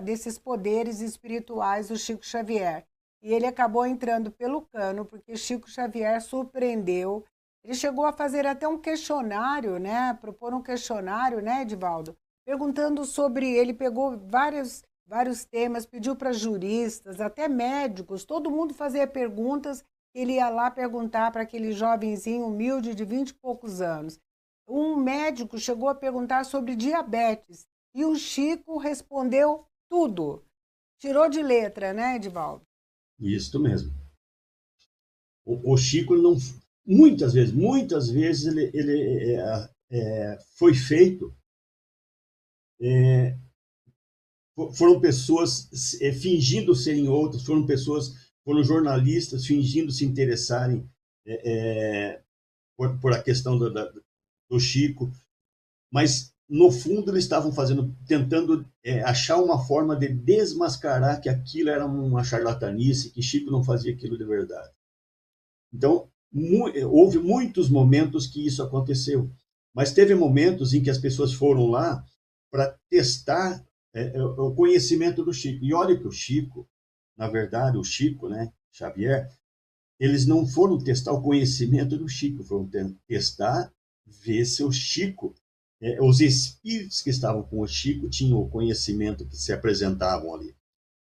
desses poderes espirituais do Chico Xavier. E ele acabou entrando pelo cano, porque Chico Xavier surpreendeu. Ele chegou a fazer até um questionário, né, propor um questionário, né, Edivaldo, perguntando sobre, ele pegou vários temas, pediu para juristas, até médicos, todo mundo fazia perguntas, ele ia lá perguntar para aquele jovenzinho humilde de 20 e poucos anos. Um médico chegou a perguntar sobre diabetes, e o Chico respondeu tudo. Tirou de letra, né, Edivaldo? Isso mesmo. O Chico não... Muitas vezes ele foi feito... foram pessoas fingindo serem outras, foram jornalistas fingindo se interessarem por a questão do Chico, mas no fundo eles estavam tentando achar uma forma de desmascarar que aquilo era uma charlatanice, que Chico não fazia aquilo de verdade. Então, houve muitos momentos que isso aconteceu, mas teve momentos em que as pessoas foram lá para testar o conhecimento do Chico. E olha que o Chico, na verdade, o Chico, né, Xavier, eles não foram testar o conhecimento do Chico, foram testar, ver se o Chico, os espíritos que estavam com o Chico tinham o conhecimento que se apresentavam ali.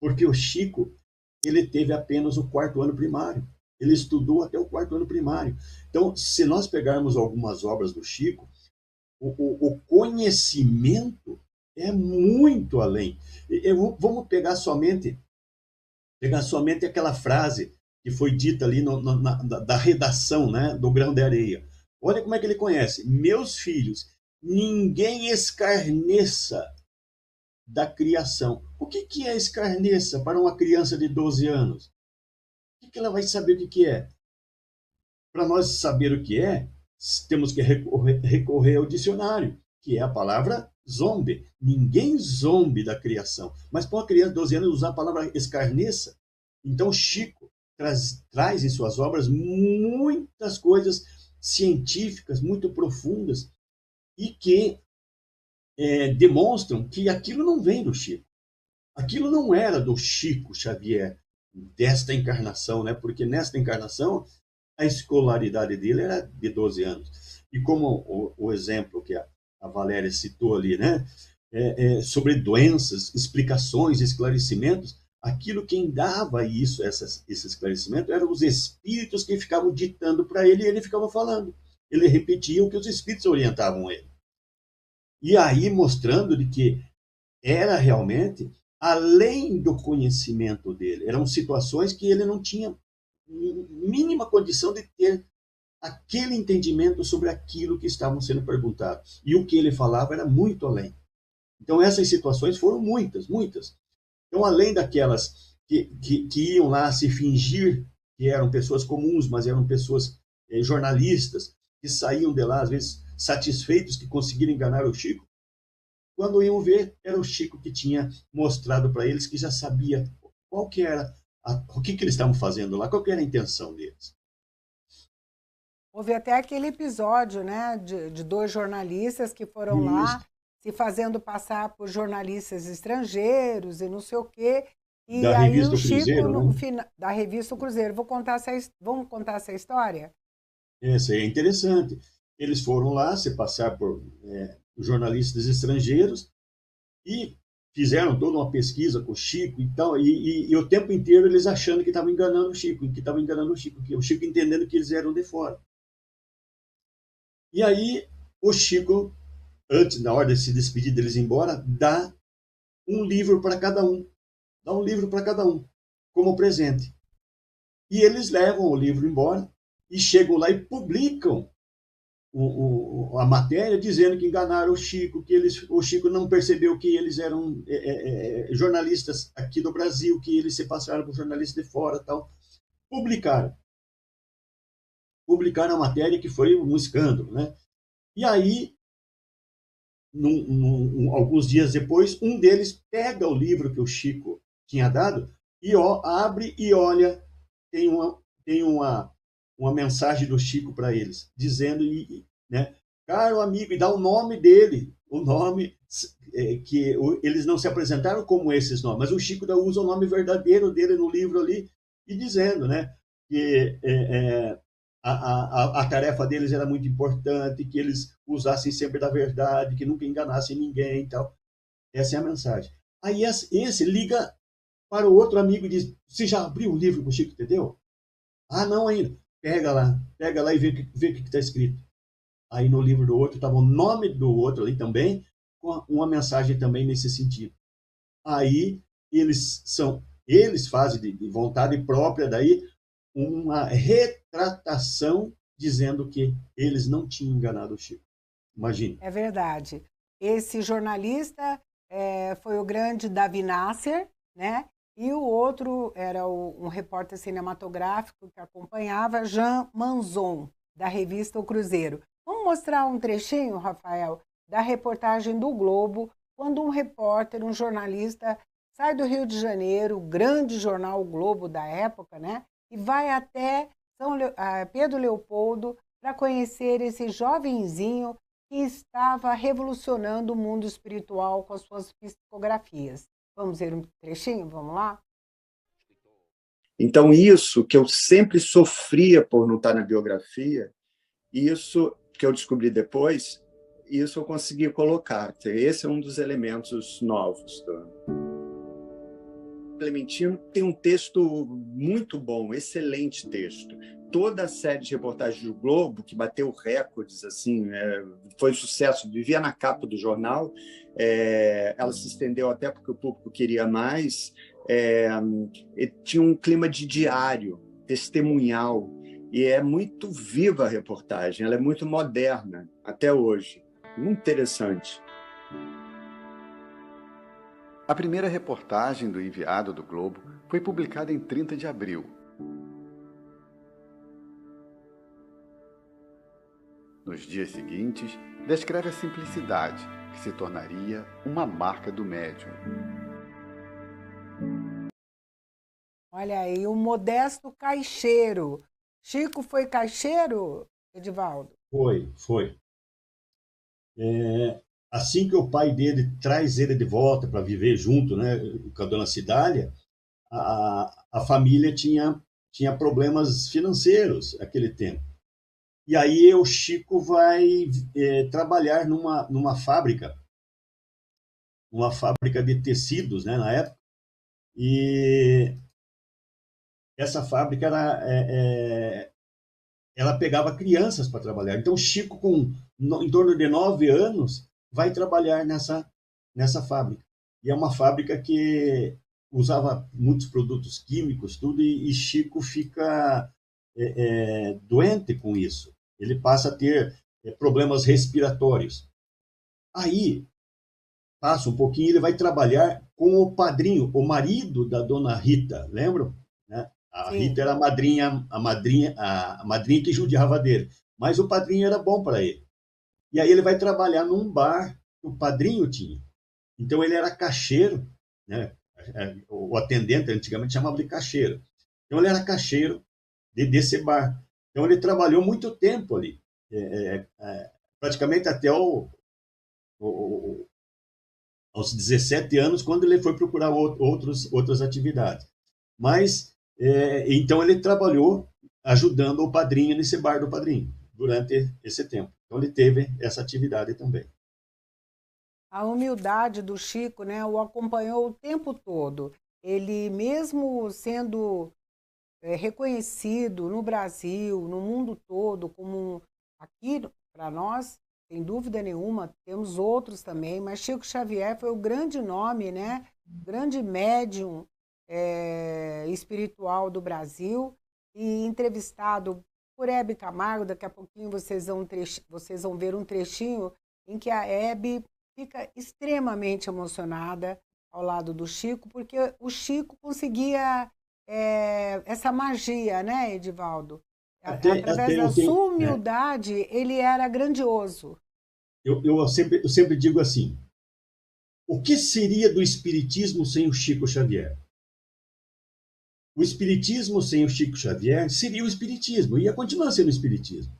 Porque o Chico, ele teve apenas o 4º ano primário. Ele estudou até o 4º ano primário. Então, se nós pegarmos algumas obras do Chico, o conhecimento é muito além. Vamos pegar somente aquela frase que foi dita ali da redação, né, do Grão de Areia. Olha como é que ele conhece. Meus filhos, ninguém escarneça da criação. O que é escarneça para uma criança de 12 anos? O que ela vai saber o que é? Para nós saber o que é, temos que recorrer ao dicionário, que é a palavra zombe. Ninguém zombe da criação. Mas para uma criança de 12 anos usar a palavra escarneça, então Chico traz em suas obras muitas coisas científicas, muito profundas, e que demonstram que aquilo não vem do Chico. Aquilo não era do Chico Xavier, desta encarnação, né? Porque nesta encarnação a escolaridade dele era de 12 anos. E como o exemplo que a Valéria citou ali, né? Sobre doenças, explicações, esclarecimentos, aquilo quem dava esse esclarecimento eram os espíritos que ficavam ditando para ele e ele ficava falando. Ele repetia o que os espíritos orientavam ele. E aí mostrando de que era realmente além do conhecimento dele. Eram situações que ele não tinha mínima condição de ter aquele entendimento sobre aquilo que estavam sendo perguntados. E o que ele falava era muito além. Então essas situações foram muitas. Então, além daquelas que iam lá se fingir que eram pessoas comuns, mas eram pessoas jornalistas, que saíam de lá, às vezes, satisfeitos que conseguiram enganar o Chico. Quando iam ver, era o Chico que tinha mostrado para eles, que já sabia qual que era, o que eles estavam fazendo lá, qual que era a intenção deles. Houve até aquele episódio, né, de dois jornalistas que foram lá se fazendo passar por jornalistas estrangeiros e não sei o quê. E da aí revista o Chico, Cruzeiro, no né? final da revista Cruzeiro, vamos contar essa história? Essa é interessante. Eles foram lá se passar por jornalistas estrangeiros e fizeram toda uma pesquisa com o Chico e tal, e o tempo inteiro eles achando que estavam enganando o Chico, que o Chico entendendo que eles eram de fora. E aí o Chico, antes, na hora de se despedir deles ir embora, dá um livro para cada um. Dá um livro para cada um, como presente. E eles levam o livro embora e chegam lá e publicam a matéria dizendo que enganaram o Chico, que o Chico não percebeu que eles eram jornalistas aqui do Brasil, que eles se passaram por jornalistas de fora, tal. Publicaram a matéria, que foi um escândalo, né? E aí, alguns dias depois, um deles pega o livro que o Chico tinha dado e abre e olha, tem uma mensagem do Chico para eles, dizendo, né, caro amigo, e dá o nome dele, o nome que eles não se apresentaram como esses nomes, mas o Chico usa o nome verdadeiro dele no livro ali, e dizendo, né, que a tarefa deles era muito importante, que eles usassem sempre da verdade, que nunca enganassem ninguém e tal. Essa é a mensagem. Aí esse liga para o outro amigo e diz, você já abriu o livro que o Chico te deu? Ah, não ainda. Pega lá e vê o que está escrito. Aí no livro do outro estava o nome do outro ali também, com uma mensagem também nesse sentido. Aí eles fazem de vontade própria daí uma retratação dizendo que eles não tinham enganado o Chico. Imagina. É verdade. Esse jornalista foi o grande Davi Nasser, né? E o outro era um repórter cinematográfico que acompanhava, Jean Manzon, da revista O Cruzeiro. Vamos mostrar um trechinho, Rafael, da reportagem do Globo, quando um repórter, um jornalista, sai do Rio de Janeiro, o grande jornal o Globo da época, né? E vai até Pedro Leopoldo para conhecer esse jovenzinho que estava revolucionando o mundo espiritual com as suas psicografias. Vamos ver um trechinho? Vamos lá? Então, isso que eu sempre sofria por não estar na biografia, isso que eu descobri depois, isso eu consegui colocar. Esse é um dos elementos novos. Clementino tem um texto muito bom, excelente texto. Toda a série de reportagens do Globo, que bateu recordes, assim, foi um sucesso, vivia na capa do jornal, ela se estendeu até porque o público queria mais, tinha um clima de diário, testemunhal, e é muito viva a reportagem, ela é muito moderna, até hoje. Muito interessante. A primeira reportagem do enviado do Globo foi publicada em 30 de abril. Nos dias seguintes, descreve a simplicidade, que se tornaria uma marca do médium. Olha aí, o modesto caixeiro. Chico foi caixeiro, Edivaldo? Foi. Assim que o pai dele traz ele de volta para viver junto, né, com a dona Cidália, a família tinha problemas financeiros naquele tempo. E aí o Chico vai trabalhar numa fábrica de tecidos, né, na época, e essa fábrica ela pegava crianças para trabalhar. Então, Chico, em torno de 9 anos, vai trabalhar nessa fábrica. E é uma fábrica que usava muitos produtos químicos, tudo, e Chico fica doente com isso. Ele passa a ter problemas respiratórios. Aí, passa um pouquinho, ele vai trabalhar com o padrinho, o marido da dona Rita, lembram? Né? A Sim. Rita era a madrinha que judiava dele. mas o padrinho era bom para ele. E aí ele vai trabalhar num bar que o padrinho tinha. Então ele era caixeiro, né? O atendente antigamente chamava de caixeiro. Então ele era caixeiro desse bar. Então ele trabalhou muito tempo ali, praticamente até aos 17 anos, quando ele foi procurar outras atividades. Mas, então ele trabalhou ajudando o padrinho nesse bar do padrinho, durante esse tempo. Então ele teve essa atividade também. A humildade do Chico, né, o acompanhou o tempo todo. Ele, mesmo sendo reconhecido no Brasil, no mundo todo, como aqui para nós, sem dúvida nenhuma, temos outros também, mas Chico Xavier foi o grande nome, né, grande médium espiritual do Brasil, e entrevistado por Hebe Camargo. Daqui a pouquinho vocês vão ver um trechinho em que a Hebe fica extremamente emocionada ao lado do Chico, porque o Chico conseguia essa magia, né, Edivaldo? Através da sua humildade, ele era grandioso. Eu sempre digo assim, o que seria do espiritismo sem o Chico Xavier? O espiritismo sem o Chico Xavier seria o espiritismo, ia continuar sendo o espiritismo.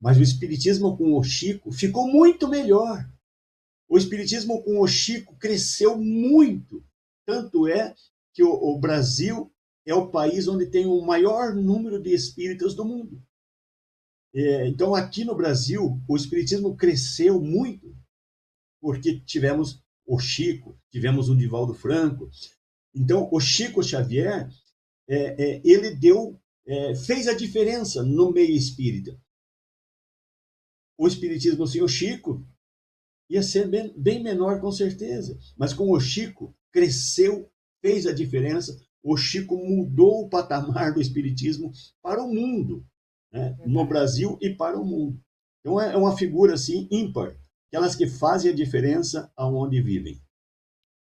Mas o espiritismo com o Chico ficou muito melhor. O espiritismo com o Chico cresceu muito. Tanto é que o Brasil é o país onde tem o maior número de espíritas do mundo. Então, aqui no Brasil, o espiritismo cresceu muito, porque tivemos o Chico, tivemos o Divaldo Franco. Então, o Chico Xavier, ele fez a diferença no meio espírita. O espiritismo sem o Chico ia ser bem menor, com certeza. Mas com o Chico, cresceu, fez a diferença. O Chico mudou o patamar do espiritismo para o mundo, né? No Brasil e para o mundo. Então é uma figura assim ímpar, aquelas que fazem a diferença aonde vivem.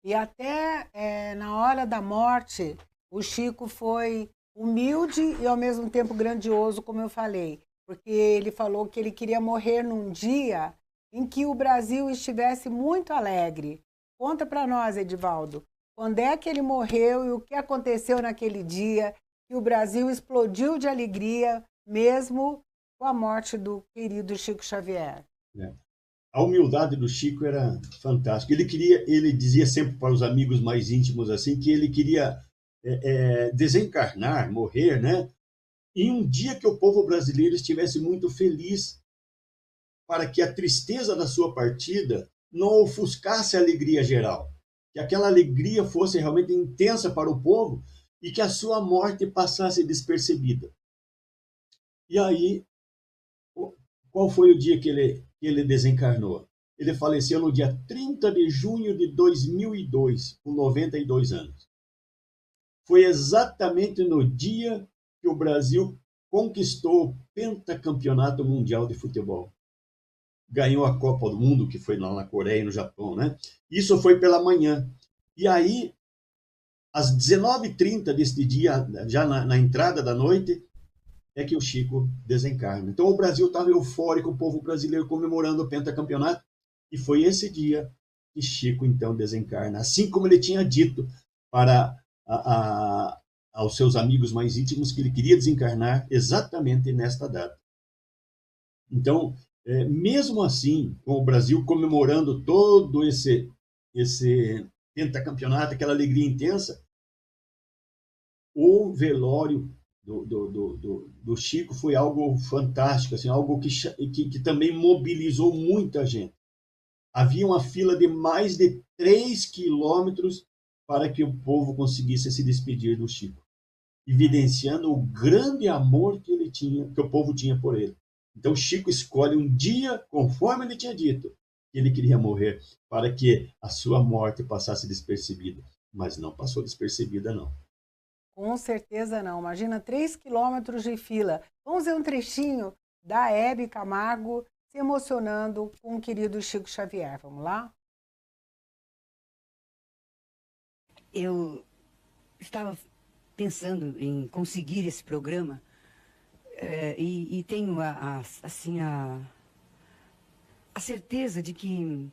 E até na hora da morte, o Chico foi humilde e ao mesmo tempo grandioso, como eu falei, porque ele falou que ele queria morrer num dia em que o Brasil estivesse muito alegre. Conta para nós, Edivaldo, quando é que ele morreu e o que aconteceu naquele dia que o Brasil explodiu de alegria, mesmo com a morte do querido Chico Xavier? A humildade do Chico era fantástica. Ele dizia sempre para os amigos mais íntimos assim que ele queria desencarnar, morrer, né? Em um dia que o povo brasileiro estivesse muito feliz, para que a tristeza da sua partida não ofuscasse a alegria geral, que aquela alegria fosse realmente intensa para o povo e que a sua morte passasse despercebida. E aí, qual foi o dia que ele desencarnou? Ele faleceu no dia 30 de junho de 2002, com 92 anos. Foi exatamente no dia que o Brasil conquistou o pentacampeonato mundial de futebol. Ganhou a Copa do Mundo, que foi lá na Coreia e no Japão, né? Isso foi pela manhã. E aí, às 19h30 deste dia, já na entrada da noite, é que o Chico desencarna. Então, o Brasil estava eufórico, o povo brasileiro comemorando o pentacampeonato, e foi esse dia que Chico, então, desencarna. Assim como ele tinha dito para aos seus amigos mais íntimos que ele queria desencarnar exatamente nesta data. Então, mesmo assim, com o Brasil comemorando todo esse pentacampeonato, aquela alegria intensa, o velório do Chico foi algo fantástico, assim, algo que também mobilizou muita gente. Havia uma fila de mais de 3 quilômetros para que o povo conseguisse se despedir do Chico, evidenciando o grande amor que o povo tinha por ele. Então, Chico escolhe um dia, conforme ele tinha dito, que ele queria morrer, para que a sua morte passasse despercebida. Mas não passou despercebida, não. Com certeza não. Imagina 3 quilômetros de fila. Vamos ver um trechinho da Hebe Camargo se emocionando com o querido Chico Xavier. Vamos lá? Eu estava pensando em conseguir esse programa e tenho assim, a certeza de que,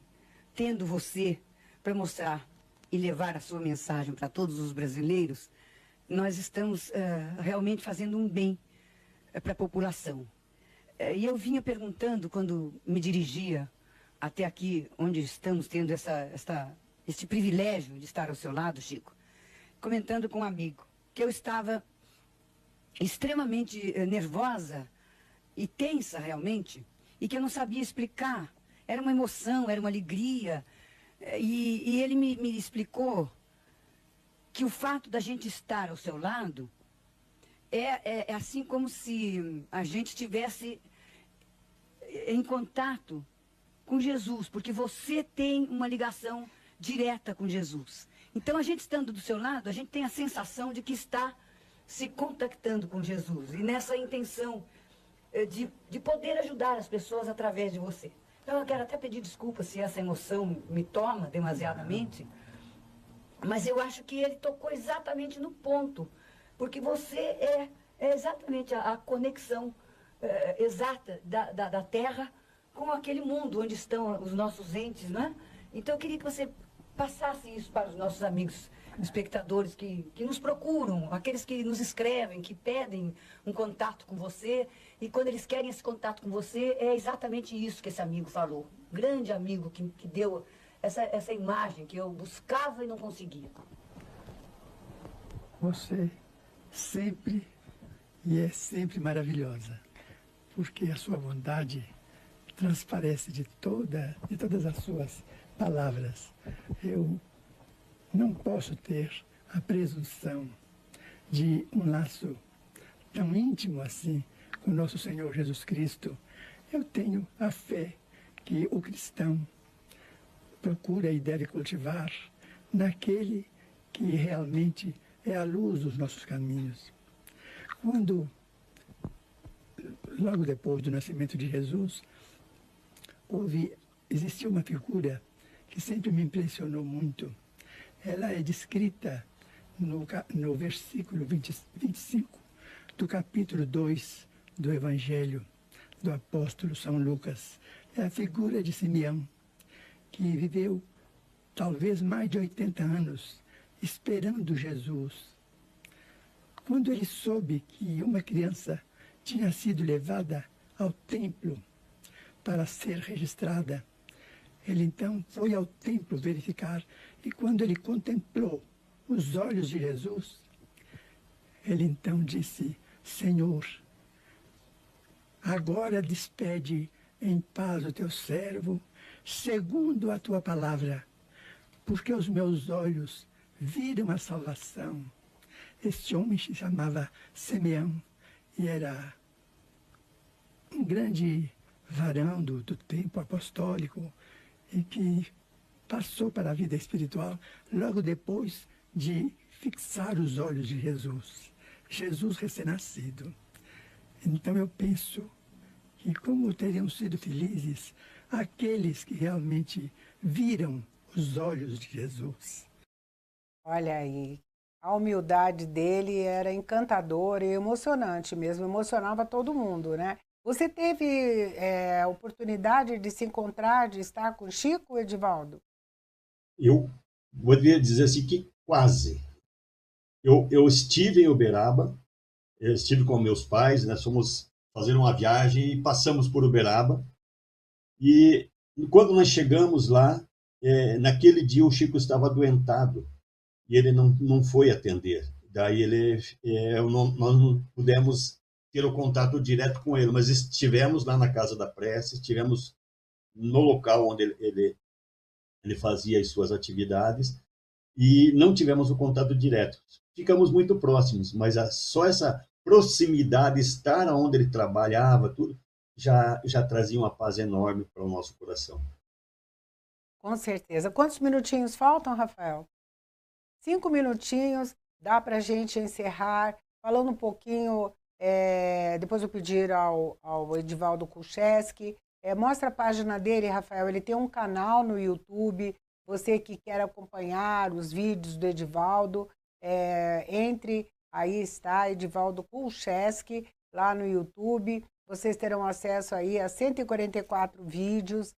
tendo você para mostrar e levar a sua mensagem para todos os brasileiros, nós estamos realmente fazendo um bem para a população. E eu vinha perguntando, quando me dirigia até aqui, onde estamos tendo esse privilégio de estar ao seu lado, Chico, comentando com um amigo, que eu estava extremamente nervosa e tensa realmente, e que eu não sabia explicar. Era uma emoção, era uma alegria. E ele me explicou que o fato da gente estar ao seu lado é assim como se a gente estivesse em contato com Jesus, porque você tem uma ligação direta com Jesus. Então, a gente estando do seu lado, a gente tem a sensação de que está se contactando com Jesus, e nessa intenção de poder ajudar as pessoas através de você. Então, eu quero até pedir desculpa se essa emoção me toma demasiadamente, mas eu acho que ele tocou exatamente no ponto, porque você é exatamente a conexão exata da Terra com aquele mundo onde estão os nossos entes, né? Então, eu queria que você passasse isso para os nossos amigos espectadores que nos procuram, aqueles que nos escrevem, que pedem um contato com você, e quando eles querem esse contato com você, é exatamente isso que esse amigo falou. Grande amigo que deu essa imagem que eu buscava e não conseguia. Você sempre e é sempre maravilhosa, porque a sua bondade transparece de todas as suas palavras. Eu não posso ter a presunção de um laço tão íntimo assim com nosso Senhor Jesus Cristo. Eu tenho a fé que o cristão procura e deve cultivar naquele que realmente é a luz dos nossos caminhos. Quando, logo depois do nascimento de Jesus, existiu uma figura que sempre me impressionou muito. Ela é descrita no versículo 25 do capítulo 2 do Evangelho do apóstolo São Lucas. É a figura de Simeão, que viveu talvez mais de 80 anos esperando Jesus. Quando ele soube que uma criança tinha sido levada ao templo para ser registrada, ele então foi ao templo verificar, e quando ele contemplou os olhos de Jesus, ele então disse: Senhor, agora despede em paz o teu servo, segundo a tua palavra, porque os meus olhos viram a salvação. Este homem se chamava Simeão e era um grande varão do tempo apostólico, e que passou para a vida espiritual logo depois de fixar os olhos de Jesus, Jesus recém-nascido. Então eu penso que como teriam sido felizes aqueles que realmente viram os olhos de Jesus. Olha aí, a humildade dele era encantadora e emocionante mesmo, emocionava todo mundo, né? Você teve a oportunidade de se encontrar, de estar com Chico, Edivaldo? Eu poderia dizer assim que quase. Eu estive em Uberaba, eu estive com meus pais, nós fomos fazer uma viagem e passamos por Uberaba. E quando nós chegamos lá, naquele dia o Chico estava adoentado e ele não foi atender. Daí nós não pudemos ter o contato direto com ele, mas estivemos lá na Casa da Prece, estivemos no local onde ele fazia as suas atividades e não tivemos o contato direto. Ficamos muito próximos, mas só essa proximidade, estar onde ele trabalhava, tudo, já trazia uma paz enorme para o nosso coração. Com certeza. Quantos minutinhos faltam, Rafael? 5 minutinhos, dá para a gente encerrar falando um pouquinho. Depois eu pedir ao Edivaldo Kulcheski. Mostra a página dele, Rafael. Ele tem um canal no YouTube. Você que quer acompanhar os vídeos do Edivaldo, aí está Edivaldo Kulcheski. lá no YouTube. Vocês terão acesso aí a 144 vídeos.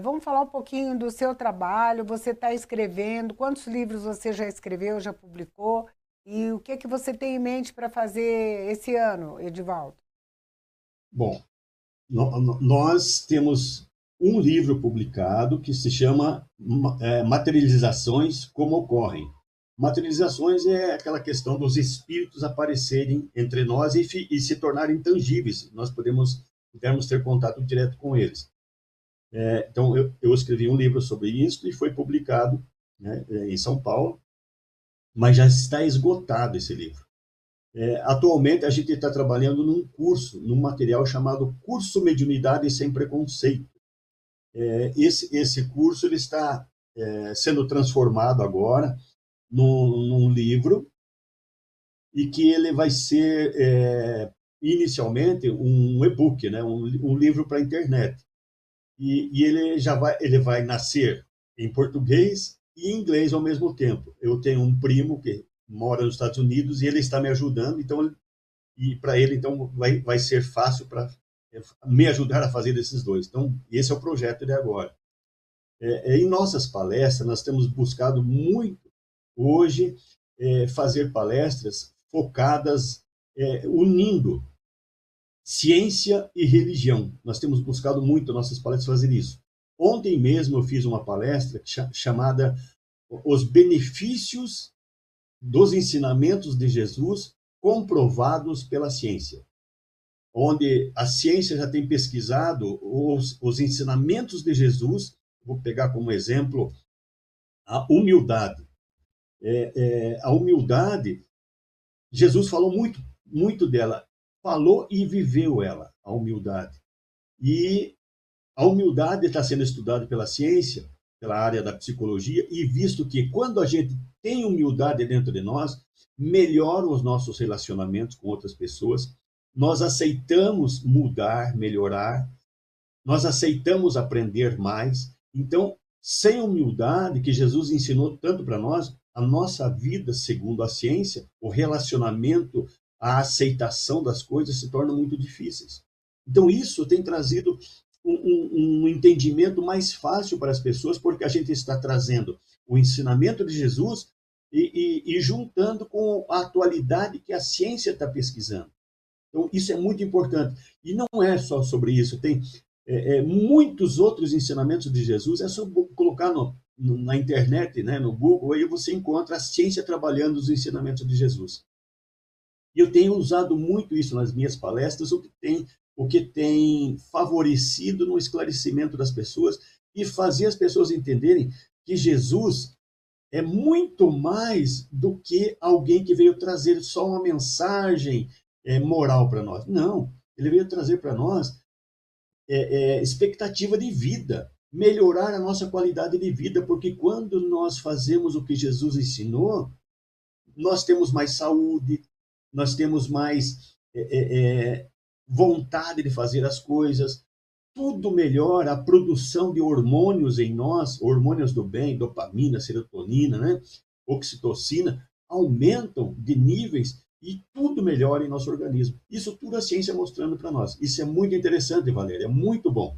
Vamos falar um pouquinho do seu trabalho. Você está escrevendo, quantos livros você já escreveu, já publicou? E o que você tem em mente para fazer esse ano, Edivaldo? Bom, nós temos um livro publicado que se chama Materializações Como Ocorrem. Materializações é aquela questão dos espíritos aparecerem entre nós e se tornarem tangíveis. Nós pudermos ter contato direto com eles. Então, eu escrevi um livro sobre isso e foi publicado, né, em São Paulo, mas já está esgotado esse livro. Atualmente, a gente está trabalhando num curso, num material chamado Curso Mediunidade Sem Preconceito. Esse curso ele está sendo transformado agora num livro, e que ele vai ser, inicialmente, um e-book, né? um livro para a internet. E ele vai nascer em português e em inglês ao mesmo tempo. Eu tenho um primo que mora nos Estados Unidos e ele está me ajudando, então, e para ele então vai ser fácil para me ajudar a fazer esses dois. Então, esse é o projeto de agora. Em nossas palestras, nós temos buscado muito, hoje, fazer palestras focadas, unindo ciência e religião. Nós temos buscado muito nossas palestras fazer isso. Ontem mesmo eu fiz uma palestra chamada Os Benefícios dos Ensinamentos de Jesus comprovados pela ciência, onde a ciência já tem pesquisado os ensinamentos de Jesus. Vou pegar como exemplo a humildade. A humildade, Jesus falou muito, muito dela, falou e viveu ela, a humildade. E a humildade está sendo estudada pela ciência, pela área da psicologia, e visto que quando a gente tem humildade dentro de nós, melhoram os nossos relacionamentos com outras pessoas, nós aceitamos mudar, melhorar, nós aceitamos aprender mais. Então, sem humildade, que Jesus ensinou tanto para nós, a nossa vida, segundo a ciência, o relacionamento, a aceitação das coisas se tornam muito difíceis. Então, isso tem trazido um entendimento mais fácil para as pessoas, porque a gente está trazendo o ensinamento de Jesus e juntando com a atualidade que a ciência está pesquisando. Então, isso é muito importante. E não é só sobre isso, tem muitos outros ensinamentos de Jesus. É só colocar na internet, né, no Google, aí você encontra a ciência trabalhando os ensinamentos de Jesus. E eu tenho usado muito isso nas minhas palestras, o que tem favorecido no esclarecimento das pessoas e fazer as pessoas entenderem que Jesus é muito mais do que alguém que veio trazer só uma mensagem moral para nós. Não, ele veio trazer para nós expectativa de vida, melhorar a nossa qualidade de vida, porque quando nós fazemos o que Jesus ensinou, nós temos mais saúde, nós temos mais vontade de fazer as coisas, tudo melhora, a produção de hormônios em nós, hormônios do bem, dopamina, serotonina, né, oxitocina, aumentam de níveis e tudo melhora em nosso organismo. Isso tudo a ciência mostrando para nós. Isso é muito interessante, Valéria, é muito bom.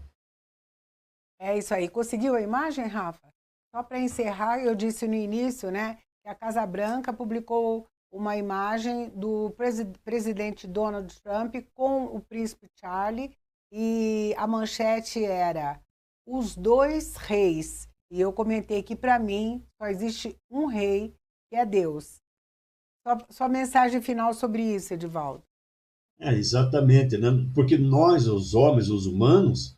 É isso aí. Conseguiu a imagem, Rafa? Só para encerrar, eu disse no início, né, que a Casa Branca publicou uma imagem do presidente Donald Trump com o príncipe Charles, e a manchete era Os Dois Reis. E eu comentei que, para mim, só existe um rei, que é Deus. Sua mensagem final sobre isso, Edivaldo. Exatamente, né? Porque nós, os homens, os humanos,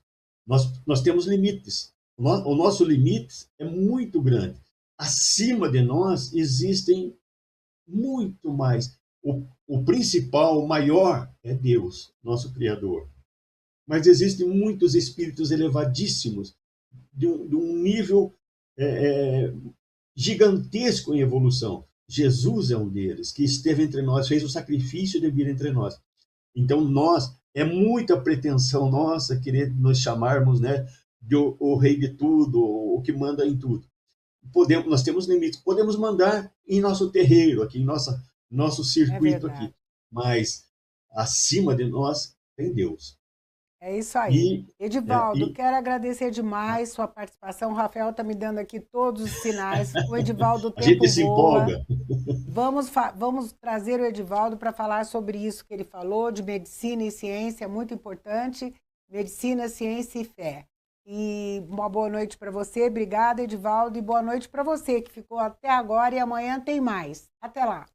nós temos limites. O nosso limite é muito grande. Acima de nós existem muito mais. O principal, o maior, é Deus, nosso Criador. Mas existem muitos espíritos elevadíssimos, de um nível gigantesco em evolução. Jesus é um deles, que esteve entre nós, fez o sacrifício de vir entre nós. Então, é muita pretensão nossa querer nos chamarmos, né, de o rei de tudo, o que manda em tudo. Nós temos limites, podemos mandar em nosso terreiro, aqui em nosso circuito aqui, mas acima de nós tem Deus. É isso aí. Edivaldo, e- quero agradecer demais sua participação. O Rafael está me dando aqui todos os sinais. O Edivaldo, o A gente tempo se voa. empolga. Vamos trazer o Edivaldo para falar sobre isso que ele falou, de medicina e ciência, muito importante. Medicina, ciência e fé. E uma boa noite para você. Obrigada, Edivaldo, e boa noite para você que ficou até agora e amanhã tem mais. Até lá.